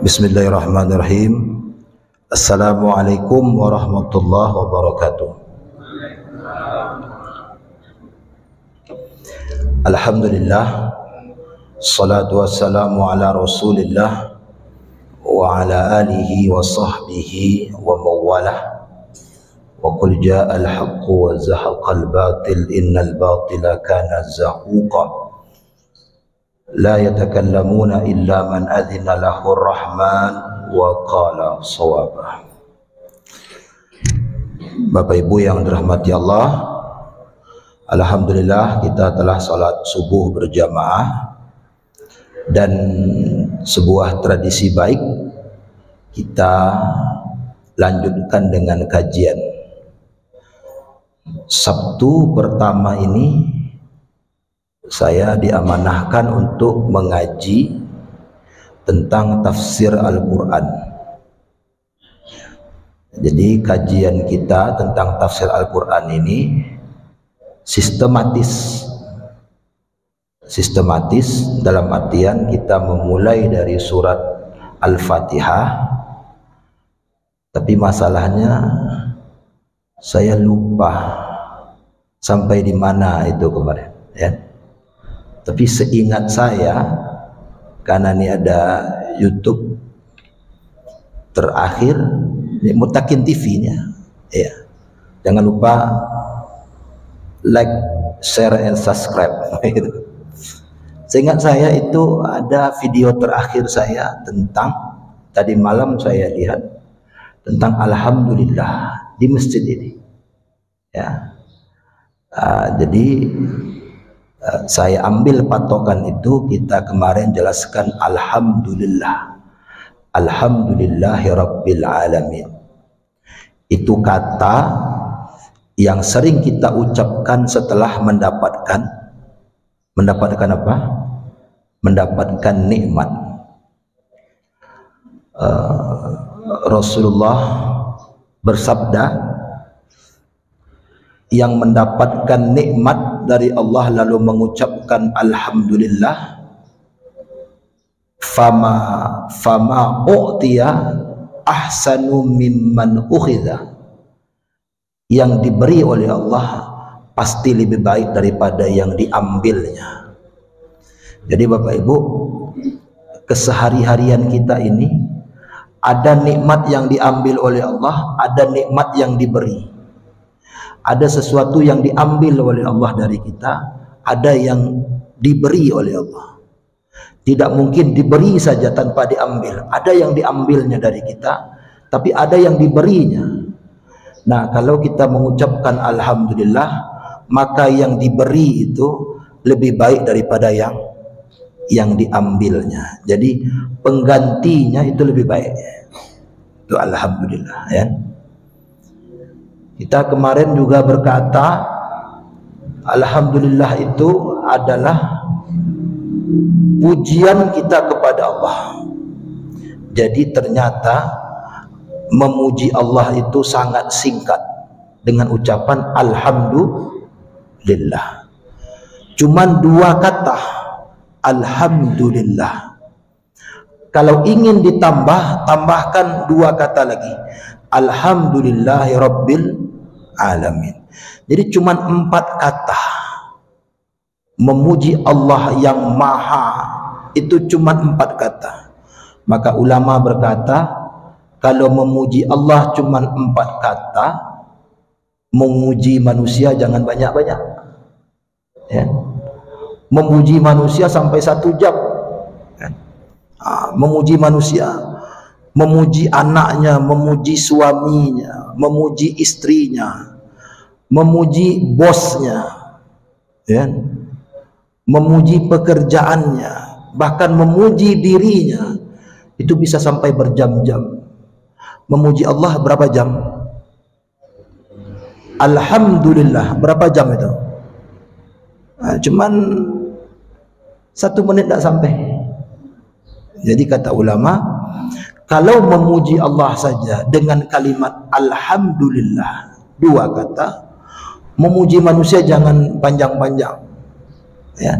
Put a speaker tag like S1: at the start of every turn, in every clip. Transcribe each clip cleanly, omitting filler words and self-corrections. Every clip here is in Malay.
S1: Bismillahirrahmanirrahim. Assalamualaikum warahmatullahi wabarakatuh. Alhamdulillah, salatu wassalamu ala rasulillah wa ala alihi wa sahbihi wa mawalah. Wa qul ja'al haqqu wa zahaqal batil innal batila kana zahuqa. La yatakallamuna illa man adhina lahu rahman wa qala sawaba. Bapak Ibu yang dirahmati Allah, alhamdulillah kita telah salat subuh berjamaah, dan sebuah tradisi baik kita lanjutkan dengan kajian. Sabtu pertama ini saya diamanahkan untuk mengaji tentang tafsir Al-Quran. Jadi kajian kita tentang tafsir Al-Quran ini sistematis dalam artian kita memulai dari surat Al-Fatihah, tapi masalahnya saya lupa sampai di mana itu kemarin, ya. Tapi seingat saya, karena ini ada YouTube terakhir, ini Mutakin TV-nya, ya. Jangan lupa like, share, and subscribe. Seingat saya itu ada video terakhir saya tentang, tadi malam saya lihat tentang Alhamdulillah di masjid ini, ya. Jadi saya ambil patokan itu, kita kemarin jelaskan Alhamdulillah, Alhamdulillahi Rabbil Alamin. Itu kata yang sering kita ucapkan setelah mendapatkan apa? Mendapatkan nikmat. Rasulullah bersabda, yang mendapatkan nikmat dari Allah lalu mengucapkan Alhamdulillah, fama u'tiya ahsanu mimman ukhidha. Yang diberi oleh Allah pasti lebih baik daripada yang diambilnya. Jadi Bapak Ibu, kesehari-harian kita ini ada nikmat yang diambil oleh Allah, ada nikmat yang diberi. Ada sesuatu yang diambil oleh Allah dari kita, ada yang diberi oleh Allah. Tidak mungkin diberi saja tanpa diambil. Ada yang diambilnya dari kita, tapi ada yang diberinya. Nah, kalau kita mengucapkan Alhamdulillah, maka yang diberi itu lebih baik daripada yang diambilnya. Jadi penggantinya itu lebih baik. Itu Alhamdulillah, ya. Kita kemarin juga berkata Alhamdulillah itu adalah pujian kita kepada Allah. Jadi ternyata memuji Allah itu sangat singkat dengan ucapan Alhamdulillah. Cuman dua kata Alhamdulillah. Kalau ingin ditambah, tambahkan dua kata lagi, Alhamdulillahi Rabbil Alamin. Jadi cuma 4 kata memuji Allah yang maha, itu cuma 4 kata. Maka ulama berkata, kalau memuji Allah cuma 4 kata, memuji manusia jangan banyak-banyak, ya. Memuji manusia sampai 1 jam, kan? Memuji manusia, memuji anaknya, memuji suaminya, memuji istrinya, memuji bosnya, ya, memuji pekerjaannya, bahkan memuji dirinya, itu bisa sampai berjam-jam. Memuji Allah berapa jam? Alhamdulillah berapa jam itu? Cuman 1 menit tak sampai. Jadi kata ulama, kalau memuji Allah saja dengan kalimat Alhamdulillah 2 kata, memuji manusia jangan panjang-panjang, ya.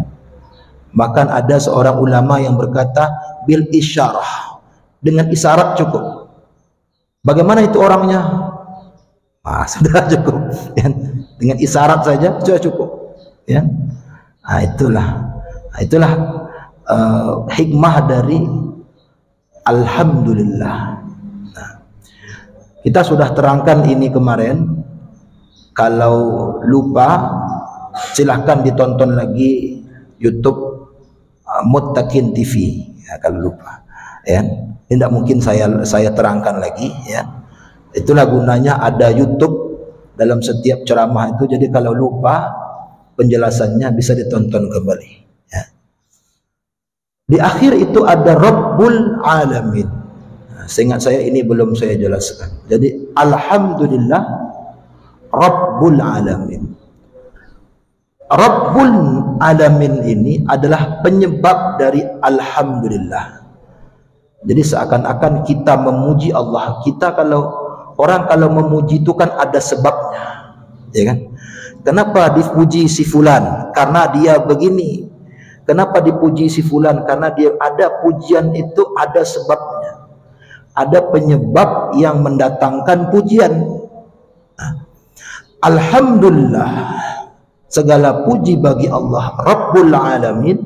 S1: Bahkan ada seorang ulama yang berkata bil isyarah, dengan isyarat cukup. Bagaimana itu orangnya? Sudah cukup, ya. Dengan isyarat saja sudah cukup, ya. Itulah hikmah dari alhamdulillah. Kita sudah terangkan ini kemarin. Kalau lupa, silahkan ditonton lagi YouTube Muttaqin TV, ya, kalau lupa, ya. Tidak mungkin saya terangkan lagi, ya. Itulah gunanya ada YouTube dalam setiap ceramah itu. Jadi kalau lupa penjelasannya bisa ditonton kembali, ya. Di akhir itu ada Rabbul Alamin. Seingat saya ini belum saya jelaskan. Jadi alhamdulillah Rabbul Alamin. Rabbul Alamin ini adalah penyebab dari alhamdulillah. Jadi seakan-akan kita memuji Allah. Orang kalau memuji itu kan ada sebabnya, ya kan? Kenapa dipuji si fulan? Karena dia begini. Kenapa dipuji si fulan? Karena dia ada pujian itu ada sebabnya. Ada penyebab yang mendatangkan pujian. Alhamdulillah, segala puji bagi Allah Rabbul Alamin.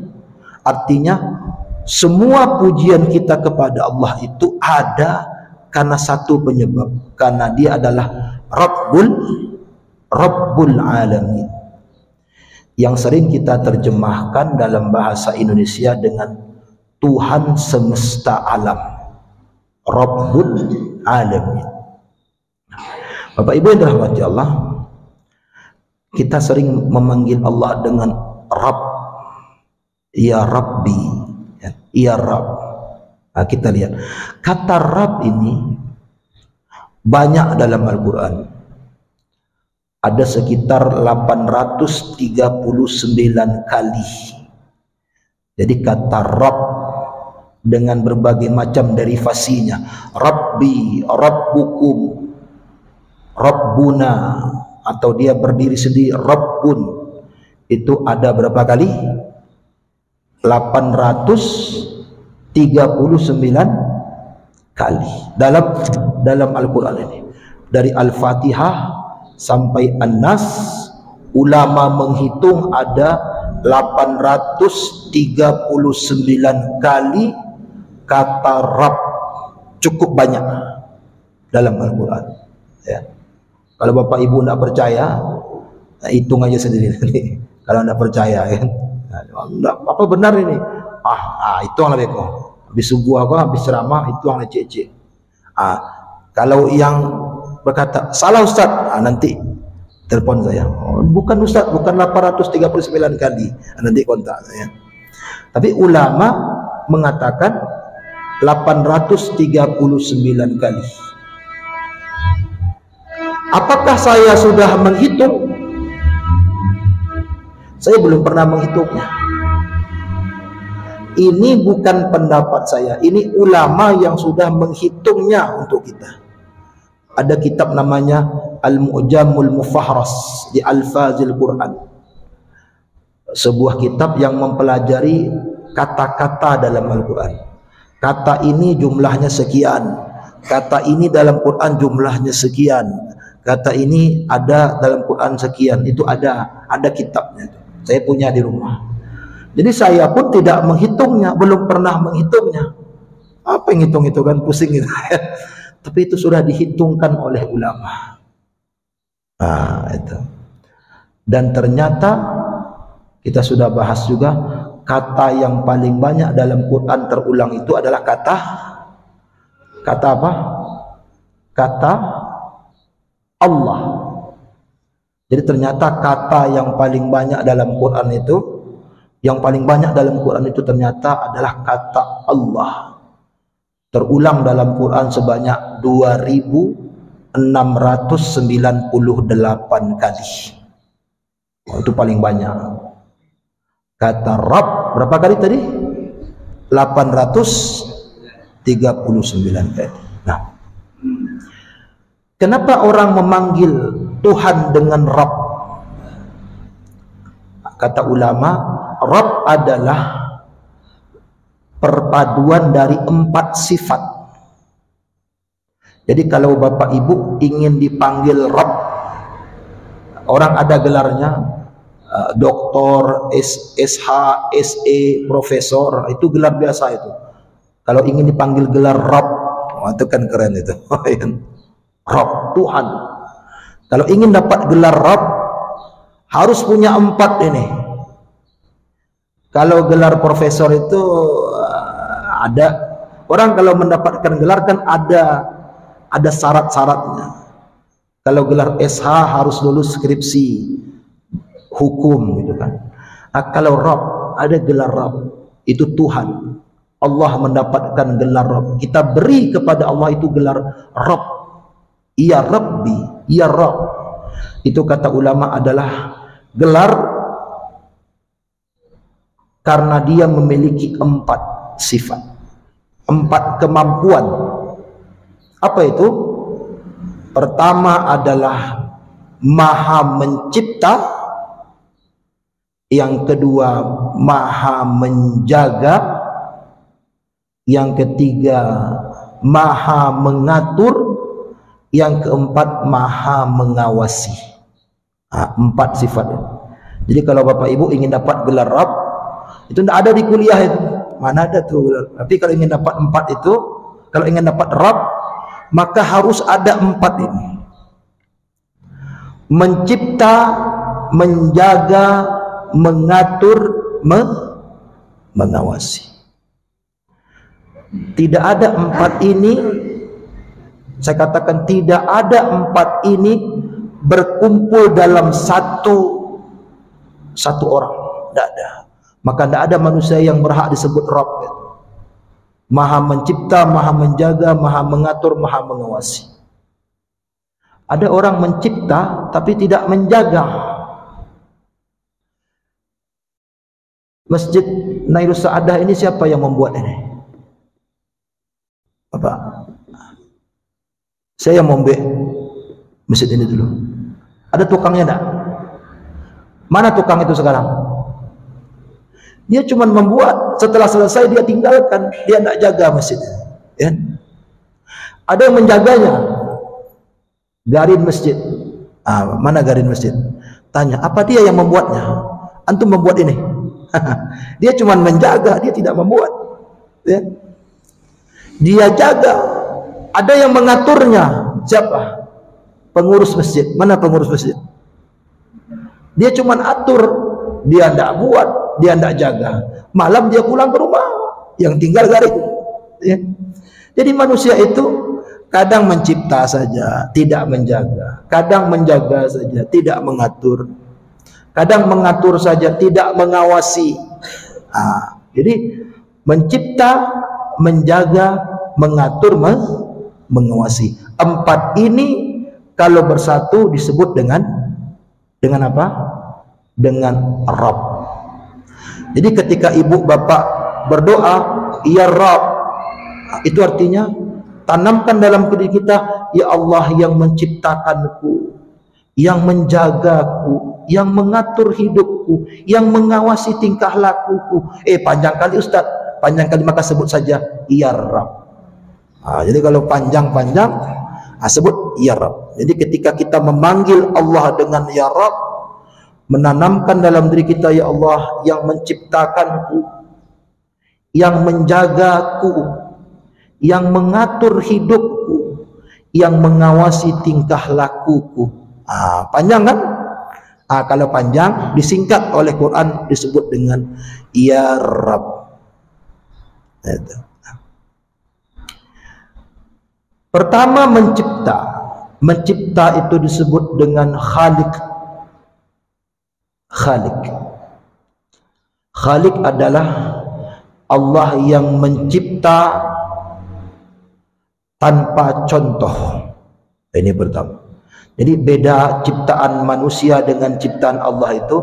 S1: Artinya semua pujian kita kepada Allah itu ada karena satu penyebab, karena dia adalah Rabbul Alamin, yang sering kita terjemahkan dalam bahasa Indonesia dengan Tuhan semesta alam, Rabbul Alamin. Bapak Ibu yang dirahmati Allah, kita sering memanggil Allah dengan Rabb, ya Rabbi, ya Rabb. Kita lihat kata Rabb ini banyak dalam Al-Quran. Ada sekitar 839 kali. Jadi kata Rabb dengan berbagai macam derivasinya, Rabbi, Rabbukum, Rabbuna, atau dia berdiri sendiri Rabbun, itu ada berapa kali? 839 kali dalam Al-Quran ini. Dari Al-Fatihah sampai An-Nas, ulama menghitung ada 839 kali kata Rabb. Cukup banyak dalam Al-Quran, ya. Kalau Bapak Ibu tidak percaya, hitung aja sendiri nanti. Kalau tidak percaya, kan, apa benar ini? Itu yang lebih kok. Habis subuh aku, habis ceramah, itu yang lecek-lecek. Kalau yang berkata salah Ustaz, nanti telepon saya. Bukan Ustaz, bukan 839 kali. Nanti kontak saya. Tapi ulama mengatakan 839 kali. Apakah saya sudah menghitung? Saya belum pernah menghitungnya. Ini bukan pendapat saya, ini ulama yang sudah menghitungnya untuk kita. Ada kitab namanya Al-Mu'jamul Mufahras di Al-Fazil Quran. Sebuah kitab yang mempelajari kata-kata dalam Al-Quran. Kata ini jumlahnya sekian, kata ini dalam Quran jumlahnya sekian, kata ini ada dalam Quran sekian. Itu ada kitabnya. Saya punya di rumah. Jadi saya pun tidak menghitungnya, belum pernah menghitungnya. Apa yang hitung itu kan pusing gitu. Tapi itu sudah dihitungkan oleh ulama. Itu. Dan ternyata kita sudah bahas juga, kata yang paling banyak dalam Quran terulang itu adalah kata apa? Kata Allah. Jadi ternyata kata yang paling banyak dalam Quran itu, ternyata adalah kata Allah. Terulang dalam Quran sebanyak 2698 kali. Itu paling banyak. Kata Rabb berapa kali tadi? 839 kali. Nah, kenapa orang memanggil Tuhan dengan Rabb? Kata ulama, Rabb adalah perpaduan dari 4 sifat. Jadi kalau bapak ibu ingin dipanggil Rabb, orang ada gelarnya doktor, SH, SE, profesor, itu gelar biasa itu. Kalau ingin dipanggil gelar Rabb, itu kan keren itu. Rabb, Tuhan. Kalau ingin dapat gelar Rabb, harus punya 4 ini. Kalau gelar profesor itu ada, orang kalau mendapatkan gelar kan ada syarat-syaratnya. Kalau gelar SH harus lulus skripsi hukum gitu kan. Nah, kalau Rabb, ada gelar Rabb, itu Tuhan. Allah mendapatkan gelar Rabb. Kita beri kepada Allah itu gelar Rabb. Ya Rabbi, ya Rabb. Itu kata ulama adalah gelar karena dia memiliki 4 sifat, 4 kemampuan. Apa itu? Pertama adalah Maha Mencipta, yang kedua Maha Menjaga, yang ketiga Maha Mengatur, yang keempat Maha Mengawasi. 4 sifat. Jadi kalau bapak ibu ingin dapat gelar Rabb, itu tidak ada di kuliah itu. Mana ada tuh gelar. Tapi kalau ingin dapat 4 itu, kalau ingin dapat Rabb, maka harus ada 4 ini. Mencipta, menjaga, mengatur, mengawasi. Tidak ada 4 ini, saya katakan tidak ada 4 ini berkumpul dalam satu orang. Tidak ada. Maka tidak ada manusia yang berhak disebut Rabb. Maha mencipta, maha menjaga, maha mengatur, maha mengawasi. Ada orang mencipta tapi tidak menjaga. Masjid Nairus Sa'adah ini siapa yang membuat ini? Bapak, saya yang membuat masjid ini dulu. Ada tukangnya enggak? Mana tukang itu sekarang? Dia cuma membuat, setelah selesai dia tinggalkan, dia tidak jaga masjid. Ya? Ada yang menjaganya, garin masjid. Mana garin masjid? Tanya, apa dia yang membuatnya? Antum membuat ini? Dia cuma menjaga, dia tidak membuat. Ya? Dia jaga. Ada yang mengaturnya. Siapa? Pengurus masjid. Mana pengurus masjid? Dia cuma atur, dia tidak buat, dia tidak jaga. Malam dia pulang ke rumah, yang tinggal garing. Ya. Jadi manusia itu kadang mencipta saja, tidak menjaga. Kadang menjaga saja, tidak mengatur. Kadang mengatur saja, tidak mengawasi. Jadi mencipta, menjaga, mengatur, mengawasi. 4 ini kalau bersatu disebut dengan apa? Dengan Rabb. Jadi ketika ibu bapak berdoa, ya Rabb, itu artinya tanamkan dalam diri kita, ya Allah yang menciptakanku, yang menjagaku, yang mengatur hidupku, yang mengawasi tingkah lakuku. Panjang kali Ustaz, panjang kali, maka sebut saja ya Rabb. Jadi kalau panjang-panjang, sebut ya Rabb. Jadi ketika kita memanggil Allah dengan ya Rabb, menanamkan dalam diri kita, ya Allah yang menciptakanku, yang menjagaku, yang mengatur hidupku, yang mengawasi tingkah lakuku. Panjang kan? Kalau panjang disingkat oleh Quran disebut dengan ya Rabb. Itu. Pertama mencipta. Mencipta itu disebut dengan Khalik. Khalik adalah Allah yang mencipta tanpa contoh. Ini pertama. Jadi beda ciptaan manusia dengan ciptaan Allah itu,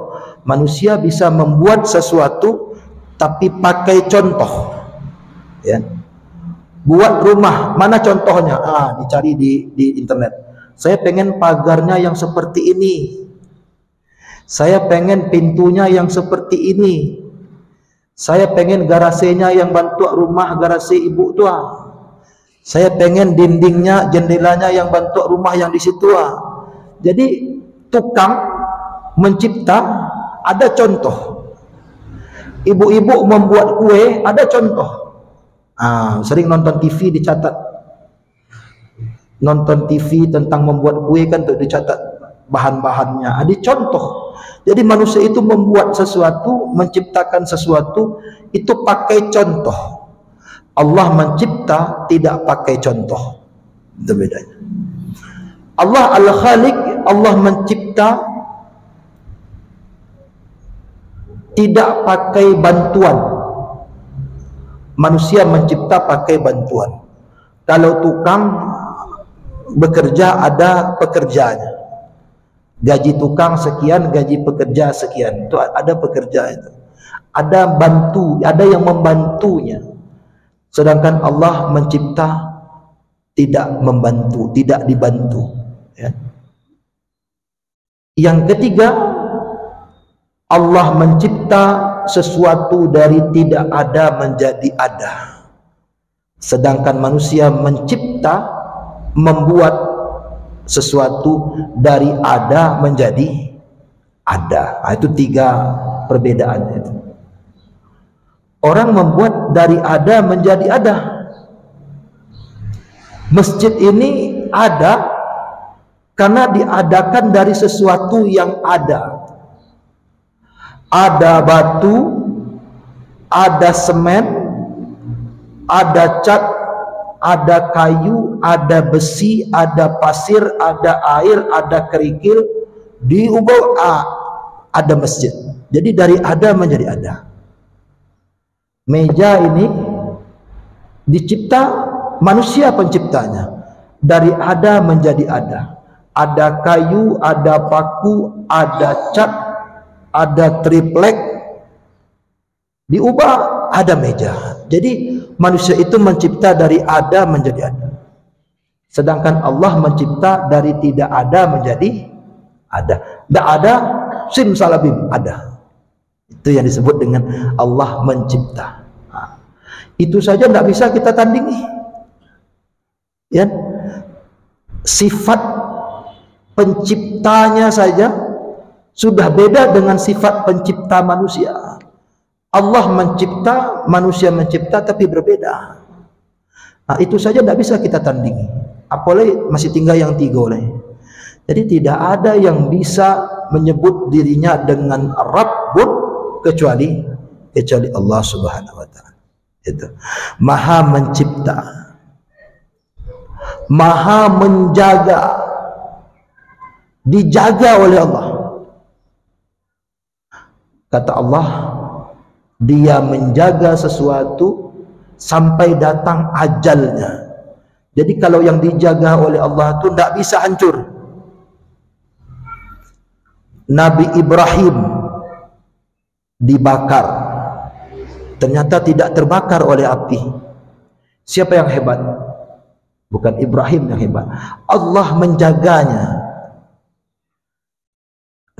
S1: manusia bisa membuat sesuatu tapi pakai contoh. Ya. Buat rumah, mana contohnya? Dicari di internet. Saya pengen pagarnya yang seperti ini. Saya pengen pintunya yang seperti ini. Saya pengen garasenya yang bantu rumah garasi ibu tua. Saya pengen dindingnya, jendelanya yang bentuk rumah yang di situ. Jadi tukang mencipta ada contoh. Ibu-ibu membuat kue ada contoh. Sering nonton TV dicatat. Nonton TV tentang membuat kue kan tuh dicatat bahan-bahannya. Ada contoh. Jadi manusia itu membuat sesuatu, menciptakan sesuatu itu pakai contoh. Allah mencipta tidak pakai contoh. Itu bedanya. Allah Al-Khaliq, Allah mencipta tidak pakai bantuan. Manusia mencipta pakai bantuan. Kalau tukang bekerja ada pekerjanya. Gaji tukang sekian, gaji pekerja sekian. Itu ada pekerja itu. Ada bantu, ada yang membantunya. Sedangkan Allah mencipta tidak membantu, tidak dibantu. Ya. Yang ketiga, Allah mencipta sesuatu dari tidak ada menjadi ada. Sedangkan manusia mencipta, membuat sesuatu dari ada menjadi ada. Itu tiga perbedaannya itu. Orang membuat dari ada menjadi ada. Masjid ini ada karena diadakan dari sesuatu yang ada. Ada batu, ada semen, ada cat, ada kayu, ada besi, ada pasir, ada air, ada kerikil. Diubah ada masjid. Jadi dari ada menjadi ada. Meja ini dicipta manusia penciptanya. Dari ada menjadi ada. Ada kayu, ada paku, ada cat, ada triplek. Diubah ada meja. Jadi manusia itu mencipta dari ada menjadi ada. Sedangkan Allah mencipta dari tidak ada menjadi ada. Tidak ada, simsalabim, ada. Itu yang disebut dengan Allah mencipta. Itu saja tidak bisa kita tandingi. Ya, sifat penciptanya saja sudah beda dengan sifat pencipta manusia. Allah mencipta, manusia mencipta, tapi berbeda. Itu saja tidak bisa kita tandingi. Apalagi masih tinggal yang tiga oleh. Jadi tidak ada yang bisa menyebut dirinya dengan Rabbun kecuali Allah Subhanahu wa taala. Itu Maha mencipta, Maha menjaga, dijaga oleh Allah. Kata Allah, Dia menjaga sesuatu sampai datang ajalnya. Jadi kalau yang dijaga oleh Allah itu tidak bisa hancur. Nabi Ibrahim dibakar, ternyata tidak terbakar oleh api. Siapa yang hebat? Bukan Ibrahim yang hebat, Allah menjaganya.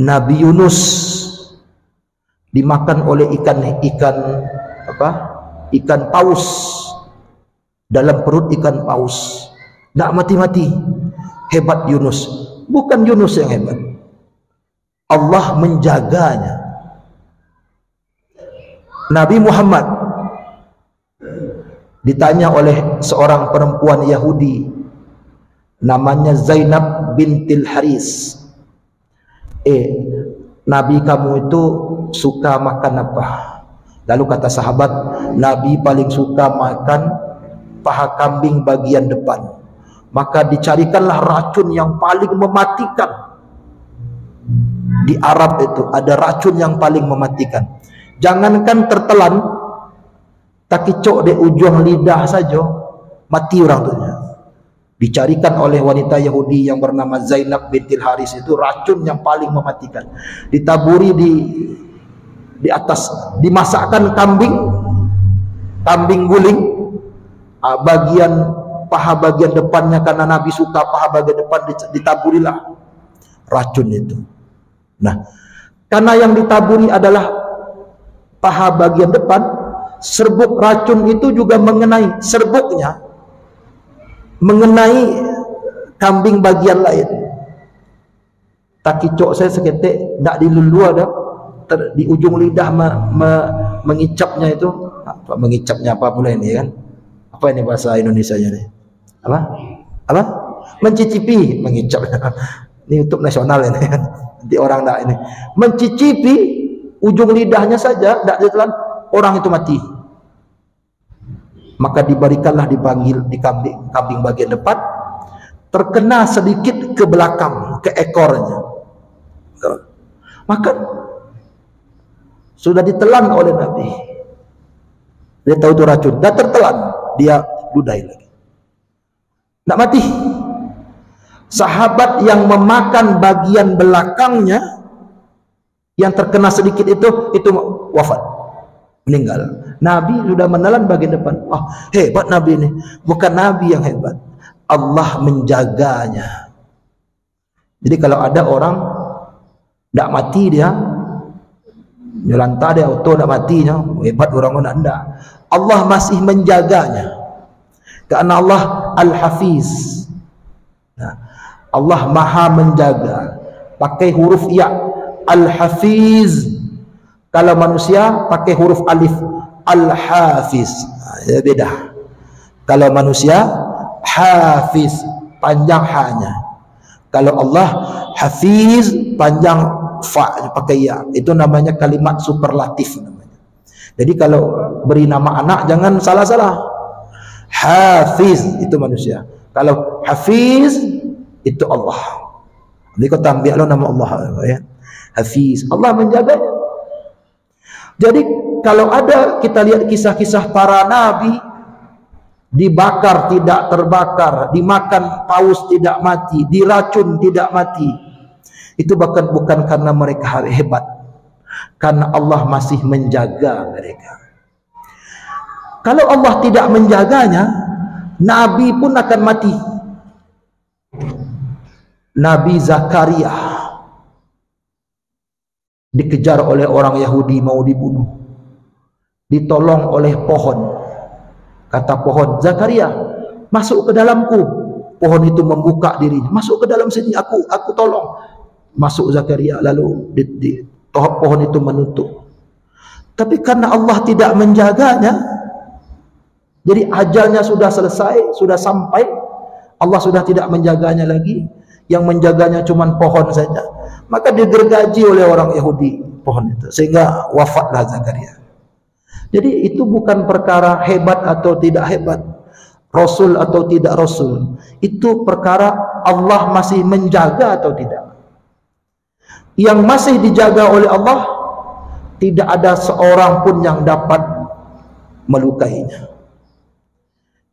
S1: Nabi Yunus dimakan oleh ikan paus, dalam perut ikan paus, tidak mati-mati. Hebat Yunus. Bukan Yunus yang hebat, Allah menjaganya. Nabi Muhammad ditanya oleh seorang perempuan Yahudi namanya Zainab bintil Haris, Nabi kamu itu suka makan apa? Lalu kata sahabat, Nabi paling suka makan paha kambing bagian depan. Maka dicarikanlah racun yang paling mematikan. Di Arab itu ada racun yang paling mematikan. Jangankan tertelan, tak kicok di ujung lidah saja mati orang tuanya. Dicarikan oleh wanita Yahudi yang bernama Zainab bintil Haris, itu racun yang paling mematikan. Ditaburi di atas, dimasakkan kambing guling, bagian paha bagian depannya, karena Nabi suka paha bagian depan, ditaburilah racun itu. Nah, karena yang ditaburi adalah paha bagian depan, serbuk racun itu juga mengenai serbuknya. mengenai kambing bagian lain. Takicok saya seketik tak dilulua dah, di ujung lidah mengicapnya itu. Apa mengicapnya apa pula ini kan? Apa ini bahasa Indonesianya nih? Apa? Mencicipi, mengicap. Ini untuk nasional ini kan. Nanti orang tak ini mencicipi ujung lidahnya saja tak ditelan, orang itu mati. Maka diberikanlah dipanggil di kambing bagian depan, terkena sedikit ke belakang, ke ekornya. Maka sudah ditelan oleh Nabi. Dia tahu itu racun, dah tertelan, dia ludahi lagi. Tak mati. Sahabat yang memakan bagian belakangnya yang terkena sedikit itu wafat, meninggal. Nabi sudah menelan bagian depan. Wah, hebat Nabi ini. Bukan Nabi yang hebat, Allah menjaganya. Jadi kalau ada orang tak mati, dia nyelantah, dia auto tak matinya, hebat orang enggak. Allah masih menjaganya. Karena Allah Al-Hafiz. Nah, Allah Maha menjaga. Pakai huruf ya, Al-Hafiz. Kalau manusia pakai huruf alif, Al-Hafiz. Ya beda. Kalau manusia Hafiz, panjang hanya. Kalau Allah Hafiz, panjang fa, pakai ya. Itu namanya kalimat superlatif namanya. Jadi kalau beri nama anak jangan salah-salah. Hafiz itu manusia. Kalau Hafiz itu Allah. Jadi kau tambah lo nama Allah ya. Hafiz, Allah menjaganya. Jadi kalau ada kita lihat kisah-kisah para nabi, dibakar tidak terbakar, dimakan paus tidak mati, diracun tidak mati, itu bahkan bukan karena mereka hebat, karena Allah masih menjaga mereka. Kalau Allah tidak menjaganya, nabi pun akan mati. Nabi Zakaria dikejar oleh orang Yahudi, mau dibunuh, ditolong oleh pohon. Kata pohon, Zakaria, masuk ke dalamku. Pohon itu membuka dirinya, masuk ke dalam sini, aku tolong. Masuk Zakaria, lalu pohon itu menutup. Tapi karena Allah tidak menjaganya, jadi ajalnya sudah selesai, sudah sampai, Allah sudah tidak menjaganya lagi. Yang menjaganya cuma pohon saja. Maka digergaji oleh orang Yahudi pohon itu, sehingga wafatlah Zakaria. Jadi itu bukan perkara hebat atau tidak hebat, Rasul atau tidak Rasul. Itu perkara Allah masih menjaga atau tidak. Yang masih dijaga oleh Allah, tidak ada seorang pun yang dapat melukainya.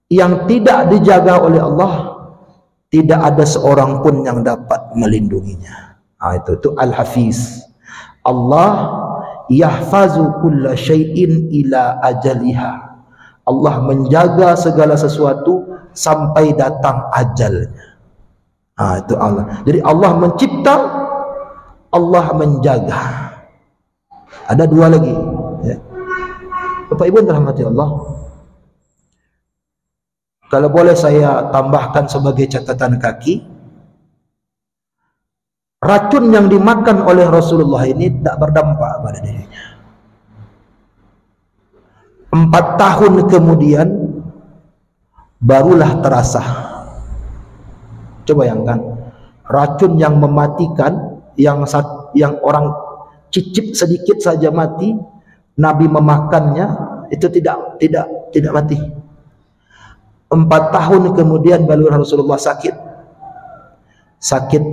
S1: Yang tidak dijaga oleh Allah, tidak ada seorang pun yang dapat melindunginya. Itu Al-Hafiz. Allah yahfazu kulla syai'in ila ajaliha. Allah menjaga segala sesuatu sampai datang ajalnya. Itu Allah. Jadi Allah mencipta, Allah menjaga. Ada dua lagi ya. Bapak Ibu yang dirahmati Allah, kalau boleh saya tambahkan sebagai catatan kaki, racun yang dimakan oleh Rasulullah ini tak berdampak pada dirinya. 4 tahun kemudian barulah terasa. Coba bayangkan, racun yang mematikan, yang orang cicip sedikit saja mati, Nabi memakannya, itu tidak mati. 4 tahun kemudian baru Rasulullah sakit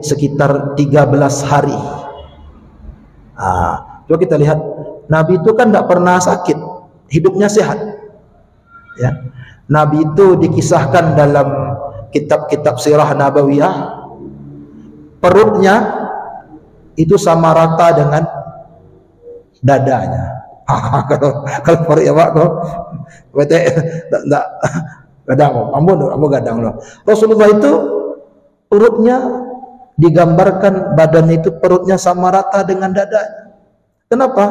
S1: sekitar 13 hari. Coba kita lihat, Nabi itu kan tidak pernah sakit, hidupnya sehat ya. Nabi itu dikisahkan dalam kitab-kitab sirah nabawiyah, perutnya itu sama rata dengan dadanya. Kalau perut ya Pak, tak gadang, ambo gadang loh. Rasulullah itu perutnya digambarkan, badannya itu perutnya sama rata dengan dadanya. Kenapa?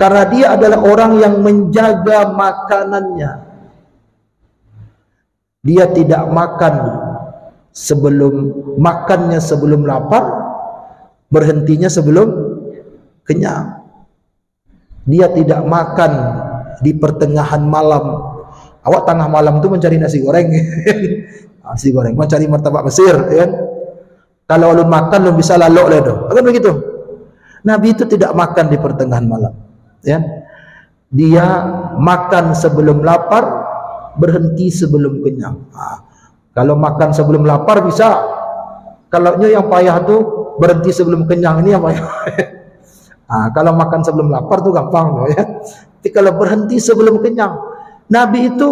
S1: Karena dia adalah orang yang menjaga makanannya. dia tidak makan makannya sebelum lapar, berhentinya sebelum kenyang. Dia tidak makan di pertengahan malam. Awak tengah malam tu mencari nasi goreng, nasi goreng, mencari martabak Mesir, kan? Kalau ulun makan, ulun bisa lalok lah tu, kan begitu. Nabi itu tidak makan di pertengahan malam, ya. Dia makan sebelum lapar, berhenti sebelum kenyang. Kalau makan sebelum lapar bisa. Kalau yang payah tu berhenti sebelum kenyang, ini yang payah. Kalau makan sebelum lapar tu gampang tu, ya. Tapi kalau berhenti sebelum kenyang, Nabi itu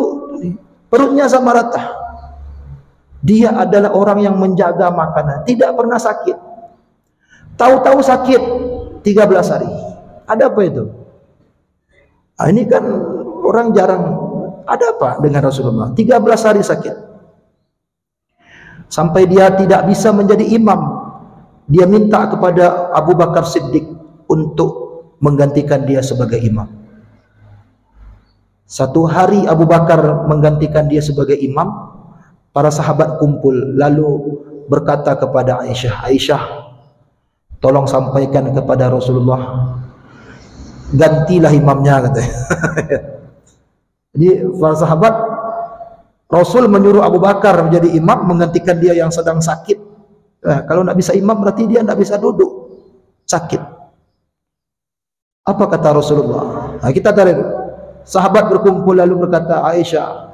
S1: perutnya sama rata. Dia adalah orang yang menjaga makanan, tidak pernah sakit. Tahu-tahu sakit 13 hari. Ada apa itu? Ini kan orang jarang. Ada apa dengan Rasulullah? 13 hari sakit. Sampai dia tidak bisa menjadi imam. Dia minta kepada Abu Bakar Siddiq untuk menggantikan dia sebagai imam. Satu hari Abu Bakar menggantikan dia sebagai imam, para sahabat kumpul lalu berkata kepada Aisyah, Aisyah, tolong sampaikan kepada Rasulullah, gantilah imamnya, katanya. Jadi para sahabat, Rasul menyuruh Abu Bakar menjadi imam, menggantikan dia yang sedang sakit. Kalau tidak bisa imam berarti dia tidak bisa duduk, sakit. Apa kata Rasulullah? Kita tarik. Sahabat berkumpul lalu berkata, Aisyah,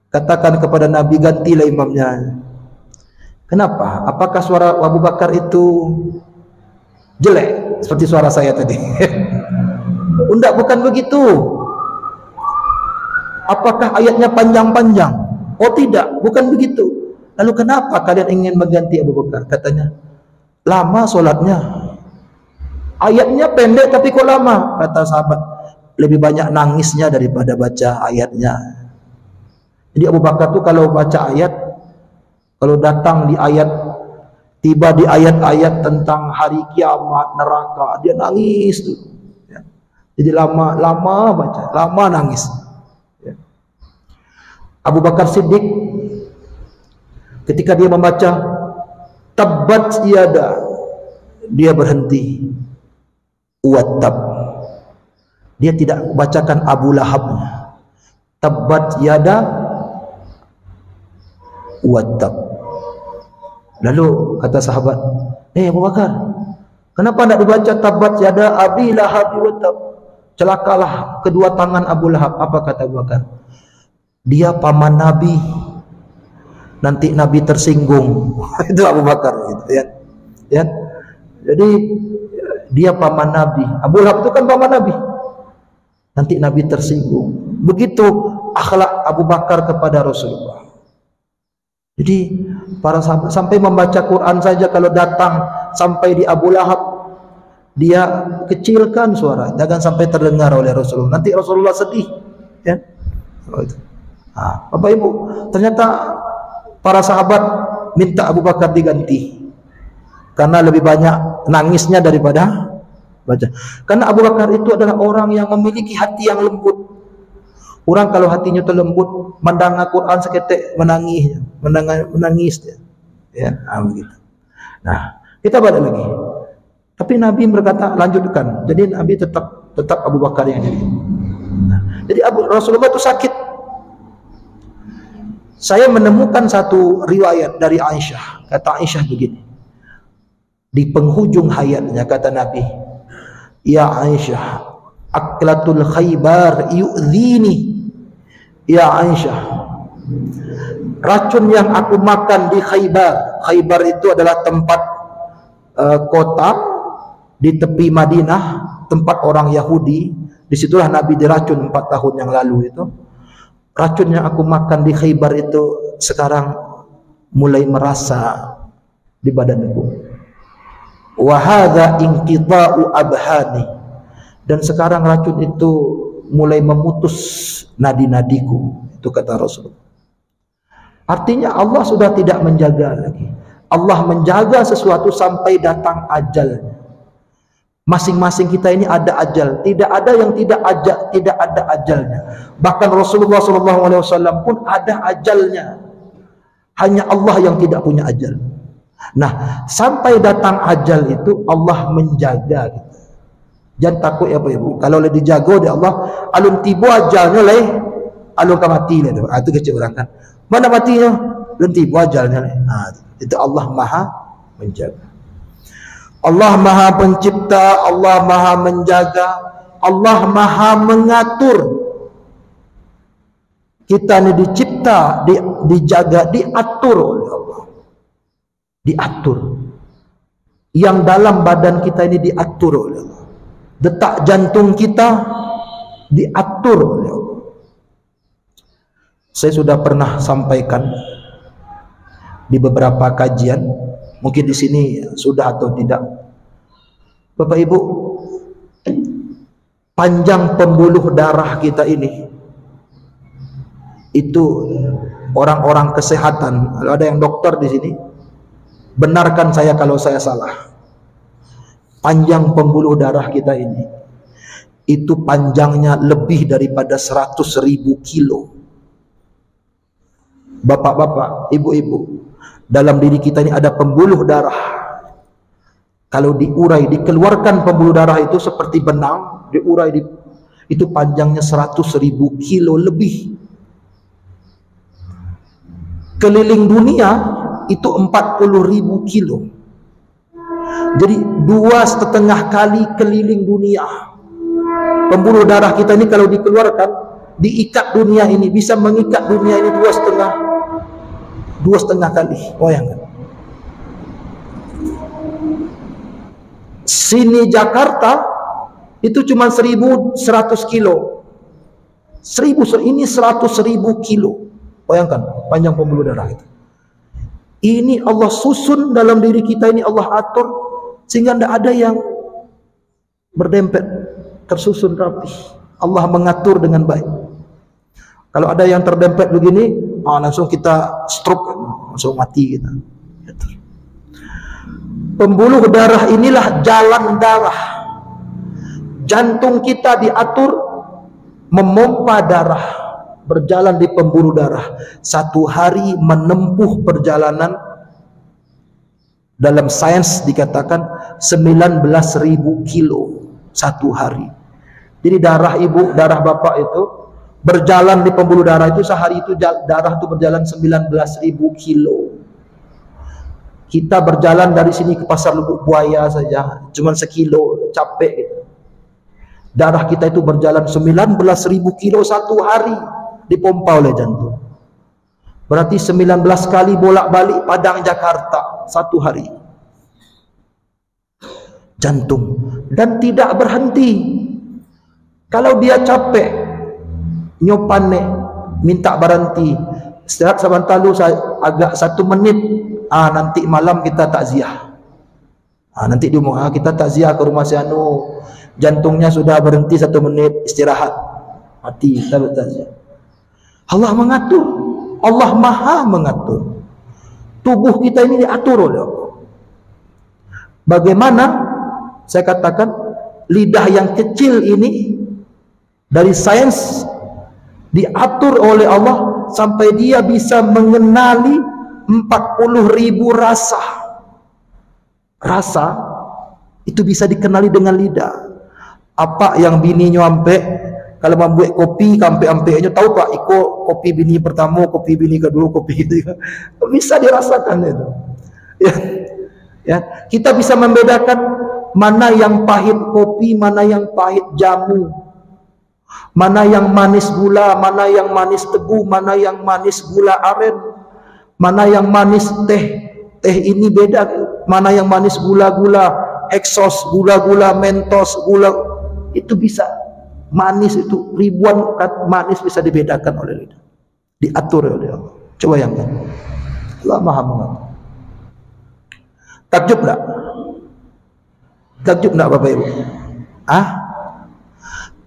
S1: katakan kepada Nabi, gantilah imamnya. Kenapa? Apakah suara Abu Bakar itu jelek seperti suara saya tadi? Enggak, bukan begitu. Apakah ayatnya panjang-panjang? Oh tidak, bukan begitu. Lalu kenapa kalian ingin mengganti Abu Bakar? Katanya, lama solatnya. Ayatnya pendek tapi kok lama? Kata sahabat, lebih banyak nangisnya daripada baca ayatnya. Jadi Abu Bakar tu kalau baca ayat, kalau datang di ayat, tiba di ayat-ayat tentang hari kiamat, neraka, dia nangis tu. Ya. Jadi lama baca, lama nangis. Ya. Abu Bakar Siddiq ketika dia membaca Tabbat yada, dia berhenti. Wattab. Dia tidak bacakan Abu Lahab. Tabbat yada wattab. Lalu kata sahabat, Abu Bakar, kenapa tidak dibaca Tabbat yada Abi Lahab wattab? Celakalah kedua tangan Abu Lahab. Apa kata Abu Bakar? Dia paman Nabi, nanti Nabi tersinggung. Itu Abu Bakar, gitu, ya. Ya. Jadi dia paman Nabi. Abu Lahab itu kan paman Nabi. Nanti Nabi tersinggung. Begitu akhlak Abu Bakar kepada Rasulullah. Jadi para sahabat sampai membaca Quran saja kalau datang sampai di Abu Lahab, dia kecilkan suara, jangan sampai terdengar oleh Rasulullah. Nanti Rasulullah sedih, ya. Bapak Ibu, ternyata para sahabat minta Abu Bakar diganti karena lebih banyak nangisnya daripada baca. Karena Abu Bakar itu adalah orang yang memiliki hati yang lembut. Orang kalau hatinya terlembut, mendengar Quran seketik menangis dia. Ya, begitu. Nah, kita balik lagi. Tapi Nabi berkata, lanjutkan. Jadi Nabi tetap Abu Bakar yang jadi. Nah, jadi Rasulullah itu sakit. Saya menemukan satu riwayat dari Aisyah. Kata Aisyah begini. Di penghujung hayatnya kata Nabi, Ya Aisyah, aklatul Khaybar yu'dhini. Ya Aisyah, racun yang aku makan di Khaybar. Khaybar itu adalah tempat kota di tepi Madinah, tempat orang Yahudi. Disitulah Nabi diracun 4 tahun yang lalu itu. Racun yang aku makan di Khaybar itu sekarang mulai merasa di badanku. Wa hadza inqita'u abhani, dan sekarang racun itu mulai memutus nadi-nadiku. Itu kata Rasulullah. Artinya Allah sudah tidak menjaga lagi. Allah menjaga sesuatu sampai datang ajalnya. Masing-masing kita ini ada ajal. Tidak ada yang tidak ada ajalnya. Bahkan Rasulullah SAW pun ada ajalnya. Hanya Allah yang tidak punya ajal. Nah, sampai datang ajal itu Allah menjaga kita. Jangan takut ya Bapak Ibu. Kalau boleh dijaga oleh Allah, alun tiba ajalnya leh, alun ka mati leh. Itu kecil orang kan. Mana matinya? Alun tiba ajalnya leh. Itu Allah Maha menjaga. Allah Maha pencipta, Allah Maha menjaga, Allah Maha mengatur. Kita ini dicipta, dijaga, diatur oleh Allah. Diatur. Yang dalam badan kita ini diatur oleh Allah. Detak jantung kita diatur oleh Allah. Saya sudah pernah sampaikan di beberapa kajian, mungkin di sini sudah atau tidak. Bapak Ibu, panjang pembuluh darah kita ini, itu orang-orang kesehatan, kalau ada yang dokter di sini, benarkan saya kalau saya salah. Panjang pembuluh darah kita ini, itu panjangnya lebih daripada 100.000 kilo. Bapak-bapak, ibu-ibu, dalam diri kita ini ada pembuluh darah. Kalau diurai, dikeluarkan pembuluh darah itu seperti benang, diurai, itu panjangnya 100.000 kilo lebih. Keliling dunia itu 40.000 kilo. Jadi 2,5 kali keliling dunia. Pembuluh darah kita ini kalau dikeluarkan, diikat dunia ini, bisa mengikat dunia ini 2,5 kali. Bayangkan. Sini Jakarta itu cuma 1.100 kilo. Ini 100.000 kilo. Bayangkan panjang pembuluh darah itu. Ini Allah susun dalam diri kita ini, Allah atur sehingga tidak ada yang berdempet, tersusun rapi. Allah mengatur dengan baik. Kalau ada yang terdempet begini, langsung kita stroke, langsung mati kita. Pembuluh darah inilah jalan darah. Jantung kita diatur memompa darah, berjalan di pembuluh darah. Satu hari menempuh perjalanan, dalam sains dikatakan 19.000 kilo satu hari. Jadi darah ibu, darah bapak itu berjalan di pembuluh darah itu, sehari itu darah itu berjalan 19.000 kilo. Kita berjalan dari sini ke pasar Lubuk Buaya saja cuma 1 kilo, capek gitu. Darah kita itu berjalan 19.000 kilo satu hari, dipompa oleh jantung. Berarti 19 kali bolak-balik Padang Jakarta satu hari. Jantung. Dan tidak berhenti. Kalau dia capek, nyopane, minta berhenti. Istirahat sebentar dulu, agak 1 menit. Nanti malam kita takziah. Nanti dia mau kita takziah ke rumah si anu. Jantungnya sudah berhenti 1 menit, istirahat. Mati, kita bertakziah. Allah mengatur. Allah Maha mengatur. Tubuh kita ini diatur oleh Allah. Bagaimana saya katakan lidah yang kecil ini dari sains diatur oleh Allah sampai dia bisa mengenali 40.000 rasa. Rasa itu bisa dikenali dengan lidah. Apa yang bini nyampe, kalau membuat kopi kampe-ampenya, tahu Pak, iko kopi bini pertama, kopi bini kedua, kopi itu bisa dirasakan itu. Ya, kita bisa membedakan mana yang pahit kopi, mana yang pahit jamu, mana yang manis gula, mana yang manis tebu, mana yang manis gula aren, mana yang manis teh ini beda, mana yang manis gula-gula eksos, gula-gula mentos, gula itu bisa. Manis itu ribuan manis bisa dibedakan oleh lidah, diatur oleh Allah. Coba yang Allah Maha mengatur. Takjub enggak? Takjub enggak Bapak Ibu?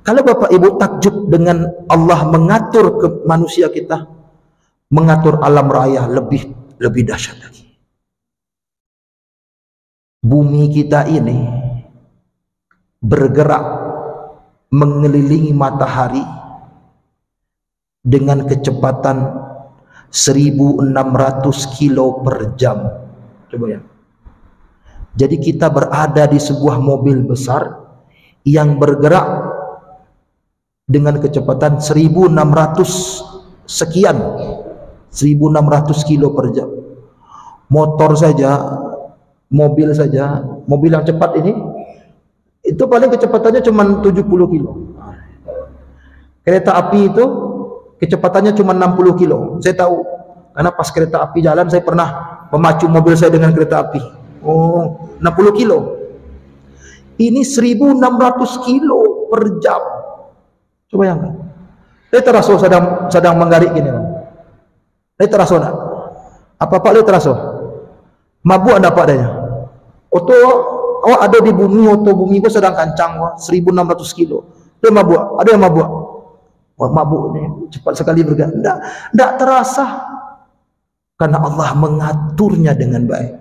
S1: Kalau Bapak Ibu takjub dengan Allah mengatur ke manusia kita, mengatur alam raya, lebih dahsyat lagi. Bumi kita ini bergerak mengelilingi matahari dengan kecepatan 1.600 kilo per jam. Coba ya. Jadi kita berada di sebuah mobil besar yang bergerak dengan kecepatan 1.600 sekian, 1.600 kilo per jam. Motor saja, mobil saja, mobil yang cepat ini itu paling kecepatannya cuma 70 kilo. Kereta api itu kecepatannya cuma 60 kilo. Saya tahu, karena pas kereta api jalan saya pernah memacu mobil saya dengan kereta api. Oh, 60 kilo. Ini 1.600 kilo per jam. Coba bayangkan. Dia terasa sedang menggarik gini. Dia terasa enggak? Apa-apa dia terasa? Mabuk enggak Pak adanya? Oto awak ada di bumi, oto bumi ku sedang kancang 1.600 kilo. Dia mabuk, ada yang mabuk. Wah, mabuk ni cepat sekali bergerak. Enggak terasa. Karena Allah mengaturnya dengan baik.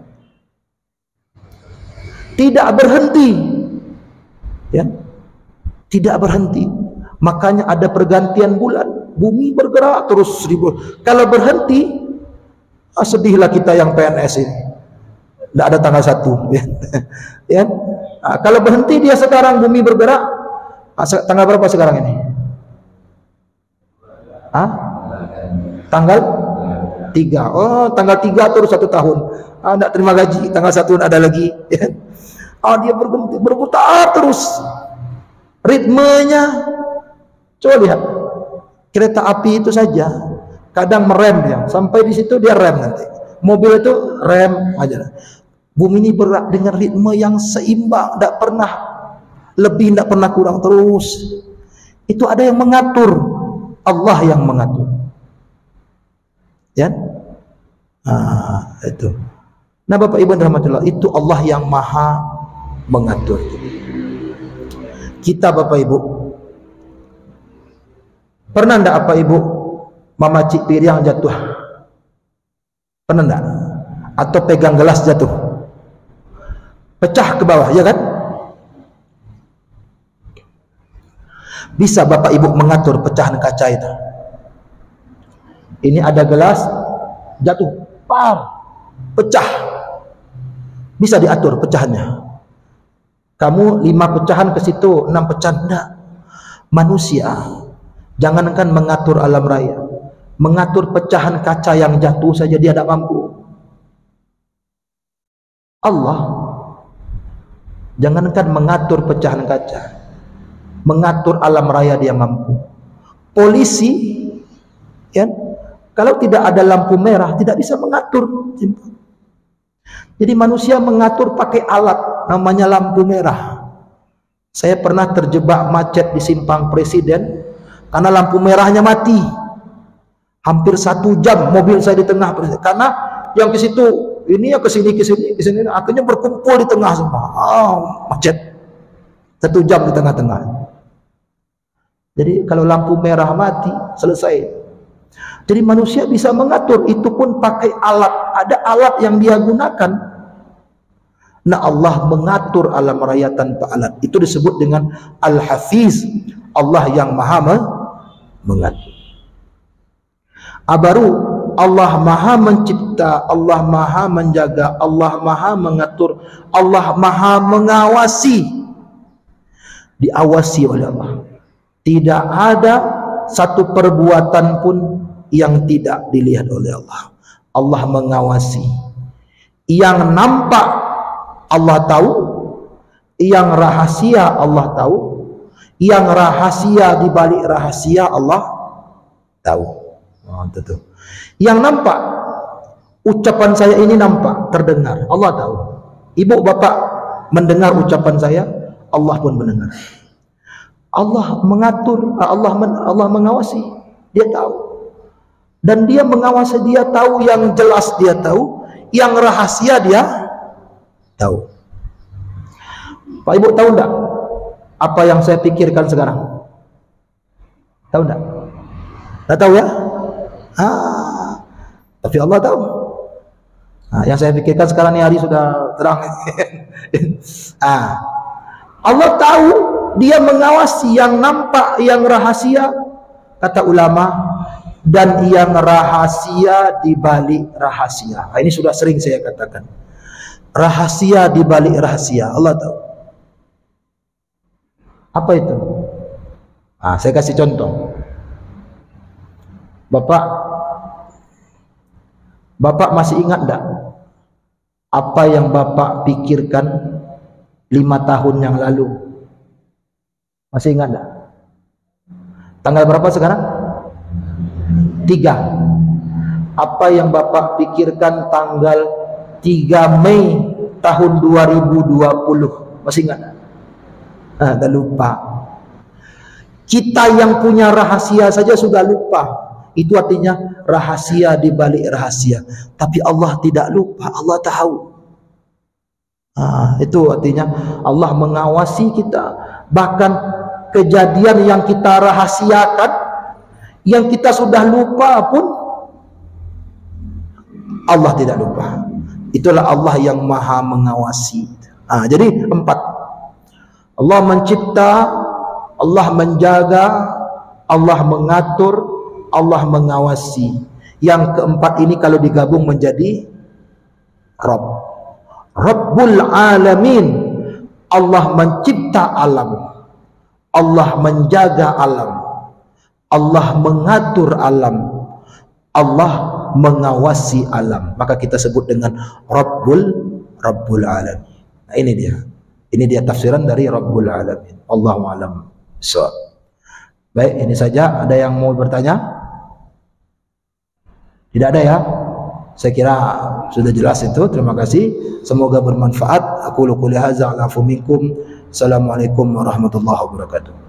S1: Tidak berhenti. Ya. Tidak berhenti. Makanya ada pergantian bulan. Bumi bergerak terus 1.000. Kalau berhenti, sedihlah kita yang PNS ini. Tidak ada tanggal 1. Ya. Ya. Kalau berhenti dia sekarang bumi bergerak. Tanggal berapa sekarang ini? Tanggal 3. Oh, tanggal 3 terus 1 tahun. Tidak terima gaji. Tanggal 1 ada lagi. Ya. Dia berputar terus. Ritmenya. Coba lihat. Kereta api itu saja. Kadang merem dia. Sampai di situ dia rem nanti. Mobil itu rem aja. Bumi ini bergerak dengan ritme yang seimbang. Tidak pernah lebih, tidak pernah kurang terus. Itu ada yang mengatur. Allah yang mengatur. Ya. Itu. Nah Bapak Ibu rahmatullah, itu Allah yang maha mengatur. Kita Bapak Ibu, pernah enggak Bapak Ibu memacik piring jatuh? Pernah enggak? Atau pegang gelas jatuh? Pecah ke bawah, ya kan? Bisa Bapak Ibu mengatur pecahan kaca itu? Ini ada gelas jatuh, pecah. Bisa diatur pecahannya. Kamu 5 pecahan ke situ, 6 pecahan, enggak. Manusia, jangankan mengatur alam raya, mengatur pecahan kaca yang jatuh saja dia tidak mampu. Allah, jangankan mengatur pecahan kaca, mengatur alam raya dia mampu. Polisi, ya, kalau tidak ada lampu merah tidak bisa mengatur. Jadi manusia mengatur pakai alat namanya lampu merah. Saya pernah terjebak macet di simpang Presiden karena lampu merahnya mati. Hampir 1 jam mobil saya di tengah Presiden. Karena yang ke situ ini ya ke sini, akhirnya berkumpul di tengah semua. Macet. 1 jam di tengah-tengah. Jadi kalau lampu merah mati, selesai. Jadi manusia bisa mengatur, itu pun pakai alat. Ada alat yang dia gunakan. Nah Allah mengatur alam raya tanpa alat. Itu disebut dengan Al-Hafiz. Allah yang maha mengatur. Baru Allah maha mencipta, Allah maha menjaga, Allah maha mengatur, Allah maha mengawasi. Diawasi oleh Allah. Tidak ada satu perbuatan pun yang tidak dilihat oleh Allah. Allah mengawasi. Yang nampak Allah tahu, yang rahasia Allah tahu, yang rahasia di balik rahasia Allah tahu. Tentu. Yang nampak, ucapan saya ini nampak, terdengar, Allah tahu. Ibu bapak mendengar ucapan saya, Allah pun mendengar. Allah mengatur, Allah mengawasi, dia tahu. Dan dia mengawasi, dia tahu yang jelas, dia tahu yang rahasia, dia tahu. Pak Ibu tahu enggak apa yang saya pikirkan sekarang? Tahu enggak? Enggak tahu ya? Tapi Allah tahu. Yang saya pikirkan sekarang ini hari sudah terang. Allah tahu, dia mengawasi yang nampak, yang rahasia. Kata ulama, dan yang rahasia di balik rahasia. Ini sudah sering saya katakan. Rahasia di balik rahasia, Allah tahu. Apa itu? Saya kasih contoh. Bapak masih ingat enggak apa yang Bapak pikirkan 5 tahun yang lalu? Masih ingat enggak? Tanggal berapa sekarang? 3. Apa yang Bapak pikirkan tanggal 3 Mei tahun 2020? Masih ingat? Dah lupa. Kita yang punya rahasia saja sudah lupa. Itu artinya rahasia di balik rahasia. Tapi Allah tidak lupa, Allah tahu. Itu artinya Allah mengawasi kita. Bahkan kejadian yang kita rahasiakan, yang kita sudah lupa pun, Allah tidak lupa. Itulah Allah yang maha mengawasi. Jadi 4. Allah mencipta, Allah menjaga, Allah mengatur, Allah mengawasi. Yang keempat ini kalau digabung menjadi Rabb. Rabbul Alamin. Allah mencipta alam, Allah menjaga alam, Allah mengatur alam, Allah mengawasi alam. Maka kita sebut dengan Rabbul Alamin. Nah, ini dia tafsiran dari Rabbul Alamin. Allahu a'lam. Baik, ini saja. Ada yang mau bertanya? Tidak ada ya? Saya kira sudah jelas itu. Terima kasih. Semoga bermanfaat. Aku qouli hadza, a'lafu minkum. Assalamualaikum warahmatullahi wabarakatuh.